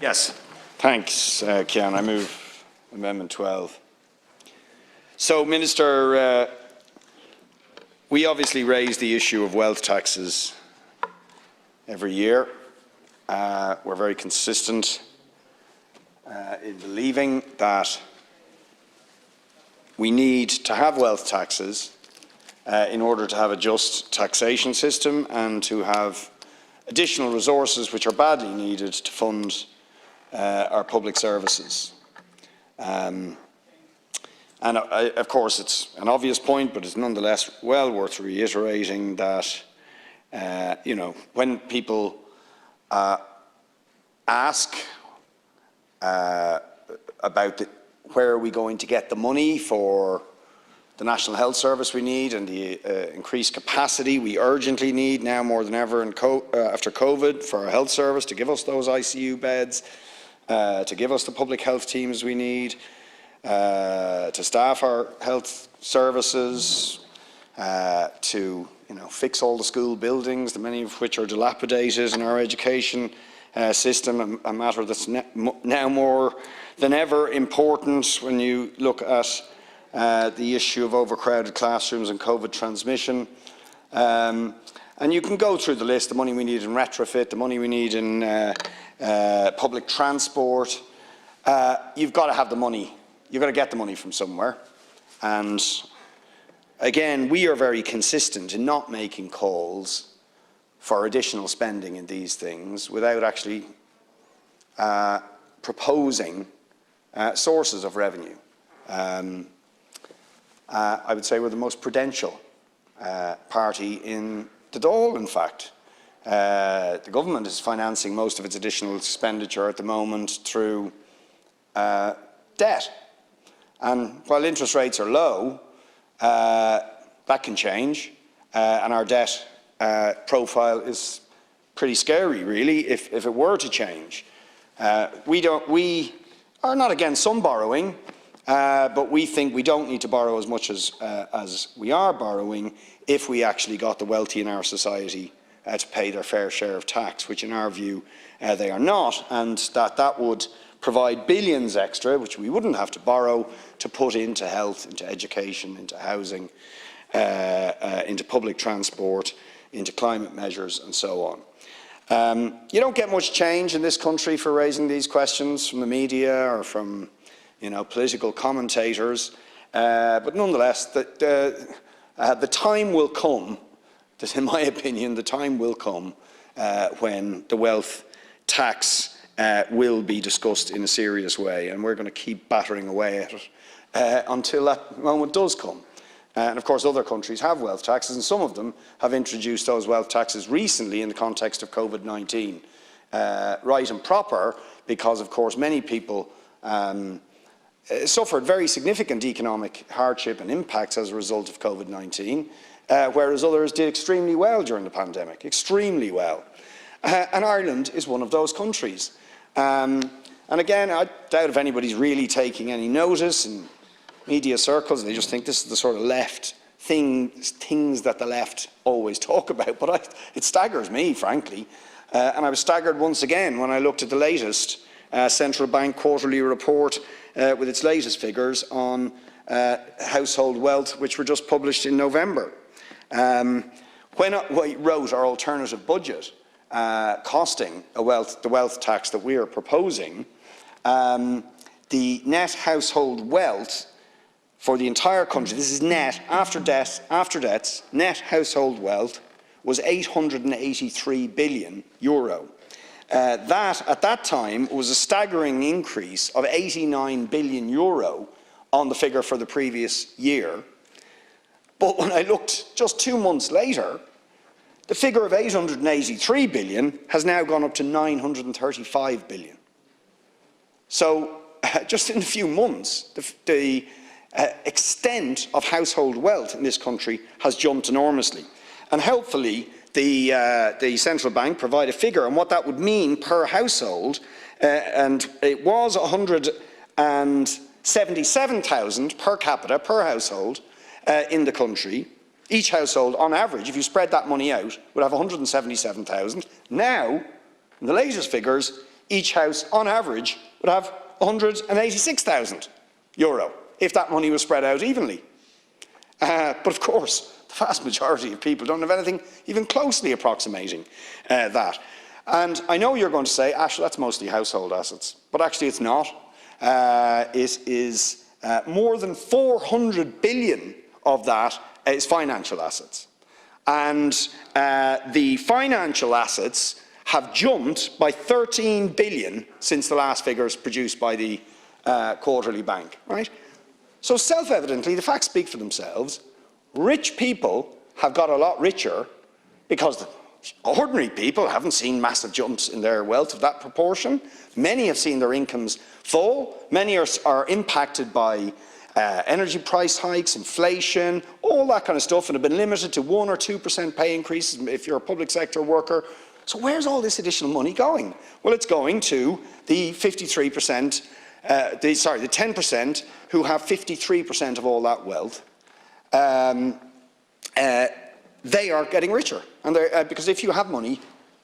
Yes. Thanks, Cian. I move Amendment 12. So, Minister, we obviously raise the issue of wealth taxes every year. We're very consistent in believing that we need to have wealth taxes in order to have a just taxation system and to have additional resources which are badly needed to fund our public services. And of course, it's an obvious point, but it's nonetheless well worth reiterating that, when people ask about where are we going to get the money for the National Health Service we need and the increased capacity we urgently need now more than ever after COVID for our health service to give us those ICU beds, to give us the public health teams we need, to staff our health services, to fix all the school buildings, the many of which are dilapidated in our education system, a matter that's now more than ever important when you look at the issue of overcrowded classrooms and COVID transmission. And you can go through the list, the money we need in retrofit, the money we need in public transport. You've got to have the money. You've got to get the money from somewhere. And again, we are very consistent in not making calls for additional spending in these things without actually proposing sources of revenue. I would say we're the most prudential party in the Dáil, in fact. The government is financing most of its additional expenditure at the moment through debt. And while interest rates are low, that can change, and our debt profile is pretty scary, really, if it were to change. We are not against some borrowing, but we think we don't need to borrow as much as we are borrowing if we actually got the wealthy in our society to pay their fair share of tax, which in our view they are not, and that would provide billions extra, which we wouldn't have to borrow, to put into health, into education, into housing, into public transport, into climate measures and so on. You don't get much change in this country for raising these questions from the media or from political commentators, but nonetheless, the time will come, that in my opinion, the time will come when the wealth tax will be discussed in a serious way, and we're going to keep battering away at it until that moment does come. And of course, other countries have wealth taxes, and some of them have introduced those wealth taxes recently in the context of COVID-19. Right and proper, because of course many people suffered very significant economic hardship and impacts as a result of COVID-19, whereas others did extremely well during the pandemic, extremely well. And Ireland is one of those countries. And again, I doubt if anybody's really taking any notice in media circles. They just think this is the sort of left things that the left always talk about. But it staggers me, frankly. And I was staggered once again when I looked at the latest central bank quarterly report with its latest figures on household wealth, which were just published in November. When I wrote our alternative budget, costing the wealth tax that we are proposing, the net household wealth for the entire country, this is net, after debts, net household wealth was €883 billion. That, at that time, was a staggering increase of €89 billion on the figure for the previous year. But when I looked just 2 months later, the figure of €883 billion has now gone up to €935 billion. So just in a few months, the extent of household wealth in this country has jumped enormously. And hopefully the central bank provide a figure on what that would mean per household, and it was €177,000 per capita per household in the country. Each household, on average, if you spread that money out, would have €177,000. Now, in the latest figures, each house, on average, would have €186,000 if that money was spread out evenly. But of course, the vast majority of people don't have anything even closely approximating that. And I know you're going to say, Ash, that's mostly household assets, but actually it's not. It is more than 400 billion of that is financial assets. And the financial assets have jumped by 13 billion since the last figures produced by the quarterly bank, right? So self-evidently, the facts speak for themselves. Rich people have got a lot richer because ordinary people haven't seen massive jumps in their wealth of that proportion. Many have seen their incomes fall. Many are impacted by energy price hikes, inflation, all that kind of stuff, and have been limited to 1 or 2% pay increases if you're a public sector worker. So where's all this additional money going? Well, it's going to the 53%, the 10% who have 53% of all that wealth. They are getting richer, and because if you have money,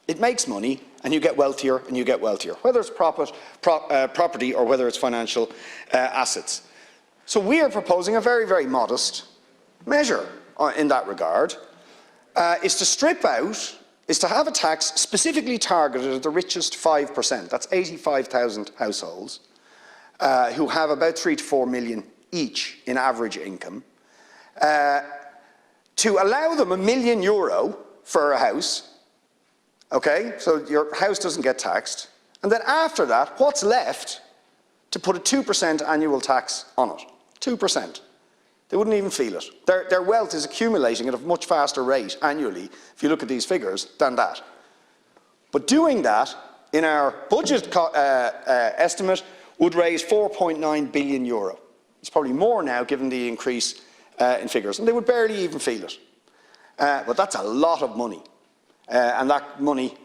it makes money, and you get wealthier and you get wealthier, whether it's property or whether it's financial assets. So we are proposing a very, very modest measure in that regard, is to strip out, is to have a tax specifically targeted at the richest 5%, that's 85,000 households, who have about 3 to 4 million each in average income, to allow them €1 million for a house, okay, so your house doesn't get taxed, and then after that, what's left, to put a 2% annual tax on it, 2%. They wouldn't even feel it. Their wealth is accumulating at a much faster rate annually, if you look at these figures, than that. But doing that, in our budget estimate, would raise €4.9 billion. It's probably more now, given the increase in figures, and they would barely even feel it. But that's a lot of money, and that money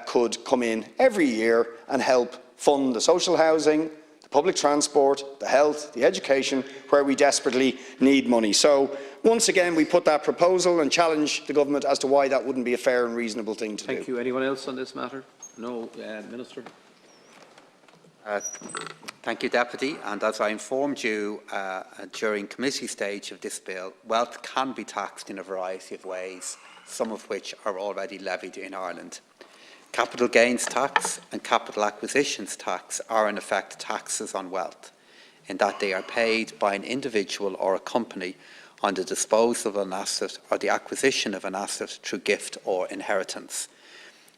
could come in every year and help fund the social housing, the public transport, the health, the education, where we desperately need money. So once again, we put that proposal and challenge the government as to why that wouldn't be a fair and reasonable thing to do. Thank you. Anyone else on this matter? No. Minister. Thank you, Deputy. And as I informed you during committee stage of this bill, wealth can be taxed in a variety of ways, some of which are already levied in Ireland. Capital gains tax and capital acquisitions tax are in effect taxes on wealth, in that they are paid by an individual or a company on the disposal of an asset or the acquisition of an asset through gift or inheritance.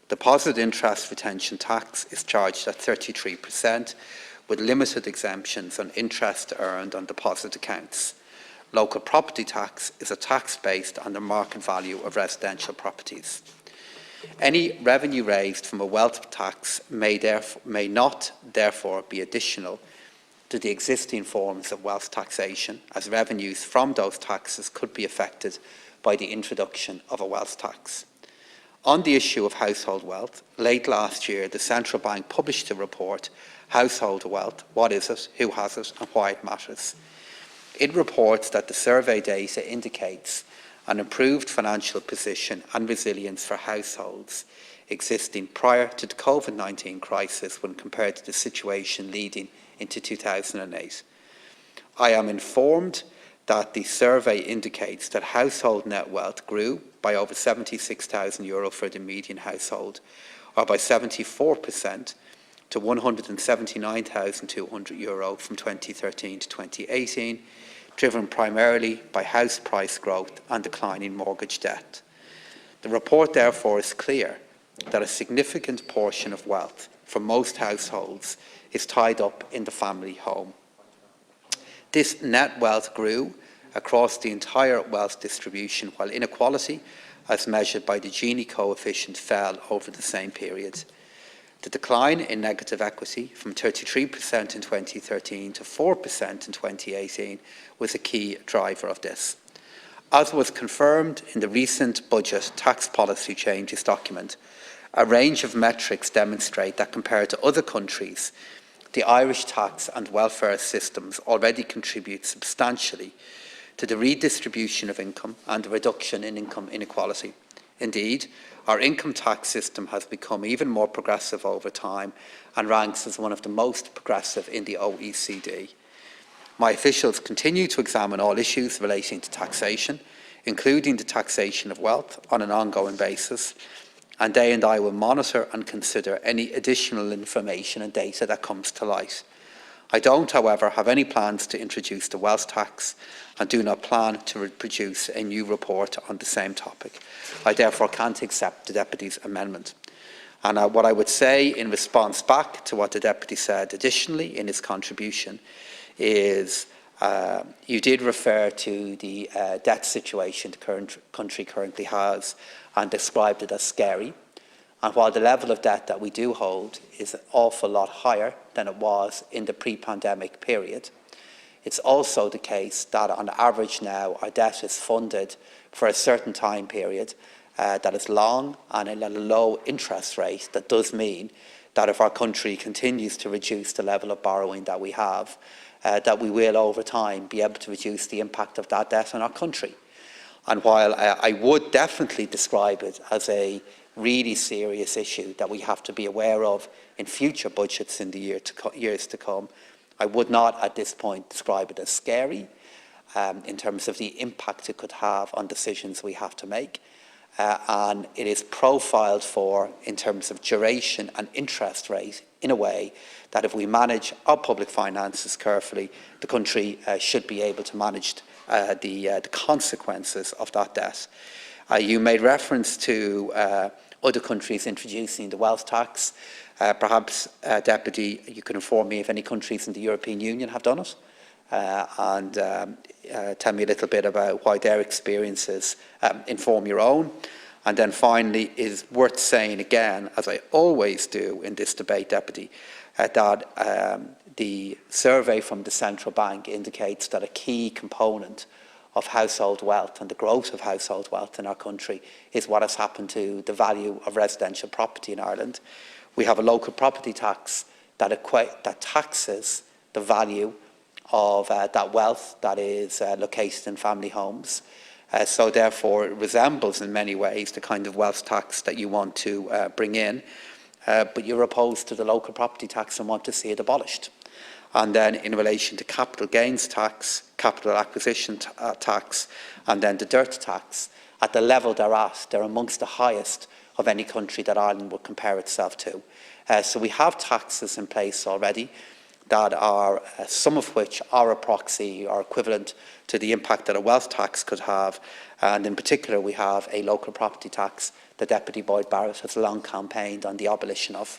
Deposit interest retention tax is charged at 33%, with limited exemptions on interest earned on deposit accounts. Local property tax is a tax based on the market value of residential properties. Any revenue raised from a wealth tax may not therefore be additional to the existing forms of wealth taxation, as revenues from those taxes could be affected by the introduction of a wealth tax. On the issue of household wealth, late last year the Central Bank published a report, Household Wealth, What is it, Who has it and Why it matters. It reports that the survey data indicates an improved financial position and resilience for households existing prior to the COVID-19 crisis when compared to the situation leading into 2008. I am informed that the survey indicates that household net wealth grew by over €76,000 for the median household, or by 74% to €179,200 from 2013 to 2018, driven primarily by house price growth and declining mortgage debt. The report therefore is clear that a significant portion of wealth for most households is tied up in the family home. This net wealth grew across the entire wealth distribution, while inequality, as measured by the Gini coefficient, fell over the same period. The decline in negative equity from 33% in 2013 to 4% in 2018 was a key driver of this. As was confirmed in the recent budget tax policy changes document, a range of metrics demonstrate that compared to other countries, the Irish tax and welfare systems already contribute substantially to the redistribution of income and the reduction in income inequality. Indeed, our income tax system has become even more progressive over time and ranks as one of the most progressive in the OECD. My officials continue to examine all issues relating to taxation, including the taxation of wealth, on an ongoing basis, and they and I will monitor and consider any additional information and data that comes to light. I don't, however, have any plans to introduce the wealth tax and do not plan to produce a new report on the same topic. I therefore can't accept the Deputy's amendment. And what I would say in response back to what the Deputy said additionally in his contribution is you did refer to the debt situation the current country currently has and described it as scary. And while the level of debt that we do hold is an awful lot higher than it was in the pre-pandemic period, it's also the case that on average now our debt is funded for a certain time period that is long and at a low interest rate. That does mean that if our country continues to reduce the level of borrowing that we have, that we will over time be able to reduce the impact of that debt on our country. And while I would definitely describe it as a really serious issue that we have to be aware of in future budgets in the years to come, I would not at this point describe it as scary in terms of the impact it could have on decisions we have to make. And it is profiled for in terms of duration and interest rate in a way that if we manage our public finances carefully, the country should be able to manage the consequences of that debt. You made reference to other countries introducing the wealth tax. Perhaps, Deputy, you can inform me if any countries in the European Union have done it, and tell me a little bit about why their experiences inform your own. And then finally, it is worth saying again, as I always do in this debate, Deputy, that the survey from the Central Bank indicates that a key component of household wealth and the growth of household wealth in our country is what has happened to the value of residential property in Ireland. We have a local property tax that taxes the value of that wealth that is located in family homes. So therefore it resembles in many ways the kind of wealth tax that you want to bring in, but you're opposed to the local property tax and want to see it abolished. And then in relation to capital gains tax, capital acquisition tax, and then the dirt tax, at the level they're at, they're amongst the highest of any country that Ireland would compare itself to. So we have taxes in place already that are, some of which are a proxy or equivalent to the impact that a wealth tax could have. And in particular, we have a local property tax that Deputy Boyd Barrett has long campaigned on the abolition of.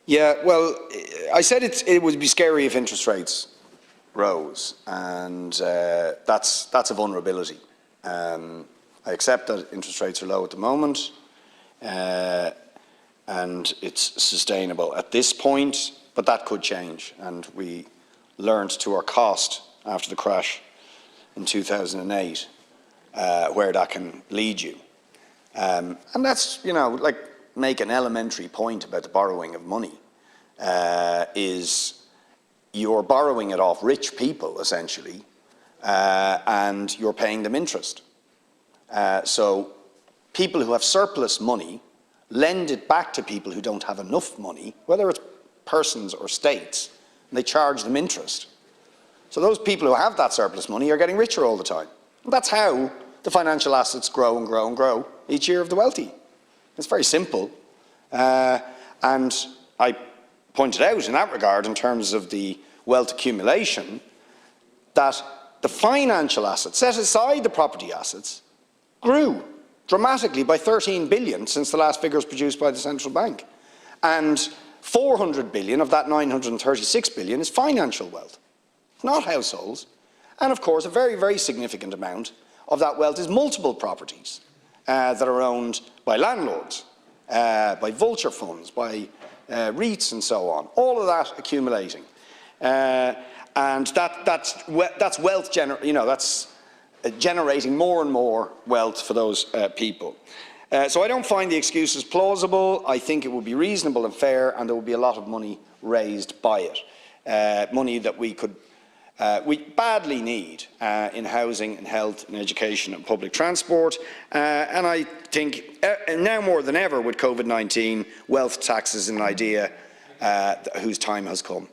Yeah, well, I said it would be scary if interest rates rose, and that's a vulnerability. I accept that interest rates are low at the moment, and it's sustainable at this point, but that could change, and we learned to our cost after the crash in 2008 where that can lead you. And that's, you know, like, make an elementary point about the borrowing of money is you're borrowing it off rich people, essentially, and you're paying them interest. So people who have surplus money lend it back to people who don't have enough money, whether it's persons or states, and they charge them interest. So those people who have that surplus money are getting richer all the time. And that's how the financial assets grow and grow and grow each year of the wealthy. It's very simple. And I pointed out in that regard, in terms of the wealth accumulation, that the financial assets, set aside the property assets, grew dramatically by 13 billion since the last figures produced by the Central Bank. And 400 billion of that 936 billion is financial wealth, not households. And of course, a very, very significant amount of that wealth is multiple properties that are owned by landlords, by vulture funds, by REITs and so on. All of that accumulating. And that's wealth, that's generating more and more wealth for those people. So I don't find the excuses plausible. I think it would be reasonable and fair, and there would be a lot of money raised by it, money that we badly need in housing and health and education and public transport. And I think now more than ever with COVID-19, wealth tax is an idea whose time has come.